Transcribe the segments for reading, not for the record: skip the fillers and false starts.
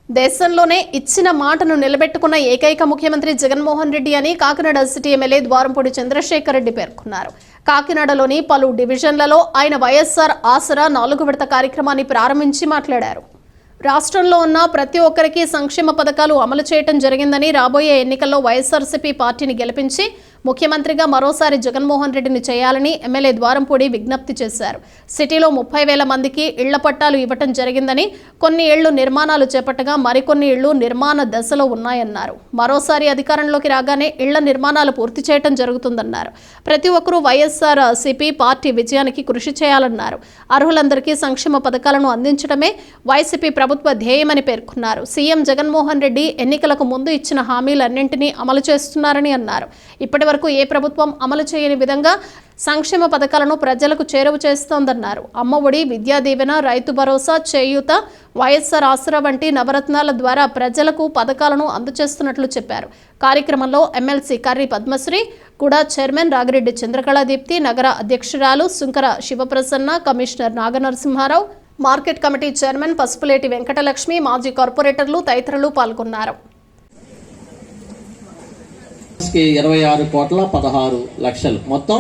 దేశంలోనే ఇచ్చిన మాటను నిలబెట్టుకున్న ఏకైక ముఖ్యమంత్రి జగన్మోహన్ రెడ్డి అని కాకినాడ సిటీ ఎమ్మెల్యే ద్వారంపూడి చంద్రశేఖర్ రెడ్డి పేర్కొన్నారు. కాకినాడలోని పలు డివిజన్లలో ఆయన వైఎస్ఆర్ ఆసరా 4వ విడత కార్యక్రమాన్ని ప్రారంభించి మాట్లాడారు. రాష్ట్రంలో ఉన్న ప్రతి ఒక్కరికి సంక్షేమ పథకాలు అమలు చేయడం జరిగిందని, రాబోయే ఎన్నికల్లో వైఎస్ఆర్సీపీ పార్టీని గెలిపించి ముఖ్యమంత్రిగా మరోసారి జగన్మోహన్ రెడ్డిని చేయాలని ఎమ్మెల్యే ద్వారంపూడి విజ్ఞప్తి చేశారు. సిటీలో 30,000 మందికి ఇళ్ల పట్టాలు ఇవ్వటం జరిగిందని, కొన్ని ఇళ్లు నిర్మాణాలు చేపట్టగా మరికొన్ని ఇళ్లు నిర్మాణ దశలో ఉన్నాయన్నారు. మరోసారి అధికారంలోకి రాగానే ఇళ్ల నిర్మాణాలు పూర్తి చేయడం జరుగుతుందన్నారు. ప్రతి ఒక్కరూ వైఎస్ఆర్సీపీ పార్టీ విజయానికి కృషి చేయాలన్నారు. అర్హులందరికీ సంక్షేమ పథకాలను అందించడమే వైసీపీ ప్రభుత్వ ధ్యేయమని పేర్కొన్నారు. సీఎం జగన్మోహన్ రెడ్డి ఎన్నికలకు ముందు ఇచ్చిన హామీలన్నింటినీ అమలు చేస్తున్నారని అన్నారు. ఇప్పటి వరకు ఏ ప్రభుత్వం అమలు చేయని విధంగా సంక్షేమ పథకాలను ప్రజలకు చేరువ చేస్తోందన్నారు. అమ్మఒడి, విద్యా దీవెన, రైతు భరోసా, చేయూత, వైఎస్ఆర్ ఆసరా వంటి నవరత్నాల ద్వారా ప్రజలకు పథకాలను అందజేస్తున్నట్లు చెప్పారు. కార్యక్రమంలో ఎమ్మెల్సీ కర్రి పద్మశ్రీ, కూడా చైర్మన్ రాగిరెడ్డి చంద్రకళాదీప్తి, నగర అధ్యక్షురాలు Sunkara Sivaprasanna, commissioner Naganarasimharao, market committee chairman Pasupuleti Venkatalakshmi, మాజీ కార్పొరేటర్లు తదితరులు పాల్గొన్నారు. 26,16,00,000 మొత్తం.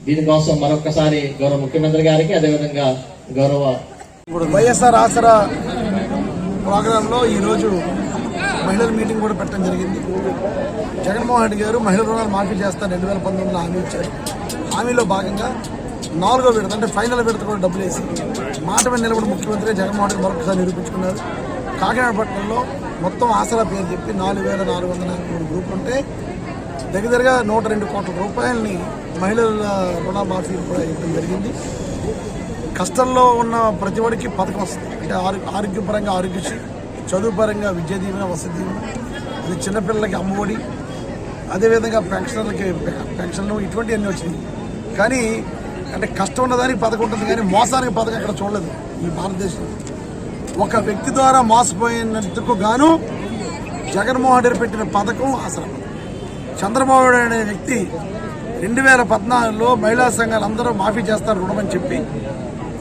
దీనికోసం మరొకసారి గౌరవ ముఖ్యమంత్రి గారికి, అదేవిధంగా గౌరవ వైఎస్ఆర్ ఆసరా ప్రోగ్రాంలో ఈరోజు మహిళల మీటింగ్ కూడా పెట్టడం జరిగింది. జగన్మోహన్ రెడ్డి గారు మహిళల రుణాలు మాఫీ చేస్తారు 2019లో హామీ ఇచ్చారు. హామీలో భాగంగా 4వ విడత అంటే ఫైనల్ విడత కూడా డబ్బులు వేసి మాట మీద నిలబడి ముఖ్యమంత్రి జగన్మోహన్ రెడ్డి మరొకసారి నిరూపించుకున్నారు. కాకినాడ పట్టణంలో మొత్తం ఆసరా పేరు చెప్పి 4,443 గ్రూపులు ఉంటే దగ్గరగా 102 కోట్ల రూపాయలని మహిళల రుణమాఫీ కూడా ఇవ్వడం జరిగింది. కష్టంలో ఉన్న ప్రతి ఒడికి పథకం వస్తుంది. అంటే ఆరోగ్యపరంగా ఆరోగ్యశ్రీ, చదువు పరంగా విద్యా దీవెన, వసతి దీవెన, అది చిన్నపిల్లలకి అమ్మఒడి, అదేవిధంగా పెన్షనర్లకి పెన్షన్లు, ఇటువంటివన్నీ వచ్చినాయి. కానీ అంటే కష్టం ఉన్నదానికి పథకం ఉంటుంది, కానీ మోసానికి పథకం అక్కడ చూడలేదు ఈ భారతదేశంలో. ఒక వ్యక్తి ద్వారా మోసపోయినందుకు గాను జగన్మోహన్ రెడ్డి పెట్టిన పథకం ఆసరా. చంద్రబాబు నాయుడు అనే వ్యక్తి 2014లో మహిళా సంఘాలు అందరూ మాఫీ చేస్తారు రుణమని చెప్పి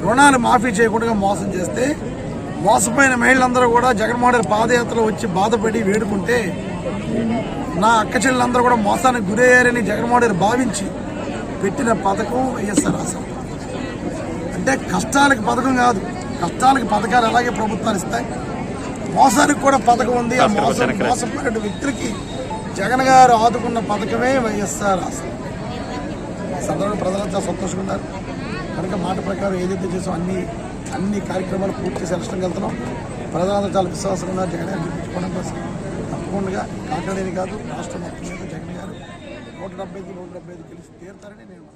రుణాలు మాఫీ చేయకుండా మోసం చేస్తే, మోసపోయిన మహిళలందరూ కూడా జగన్మోహన్ రెడ్డి పాదయాత్రలో వచ్చి బాధపడి వేడుకుంటే, నా అక్క చెల్లెలందరూ కూడా మోసానికి గురయ్యారని జగన్మోహన్ రెడ్డి భావించి పెట్టిన పథకం వైఎస్ఆర్ ఆసరా. అంటే కష్టాలకి పథకం కాదు, కష్టాలకి పథకాలు అలాగే ప్రభుత్వాలు ఇస్తాయి. మోసానికి కూడా పథకం ఉంది. ఆ మోసపోయిన వ్యక్తులకి జగన్ గారు ఆదుకున్న పథకమే వైఎస్ఆర్ ఆసరా. సందర్భంలో ప్రజలంతా సంతోషంగా ఉన్నారు. కనుక మాట ప్రకారం ఏదైతే చేసామో అన్ని కార్యక్రమాలు పూర్తి చేసి ఎలక్షన్కి వెళ్తున్నాం. ప్రజలంతా చాలా విశ్వాసంగా ఉన్నారు. జగన్ గారు గెలిపించుకోవడం కోసం తప్పకుండా కాకినాడని కాదు రాష్ట్రం మొత్తం మీద జగన్ గారు 175 గెలిచి తీరుతారని నేను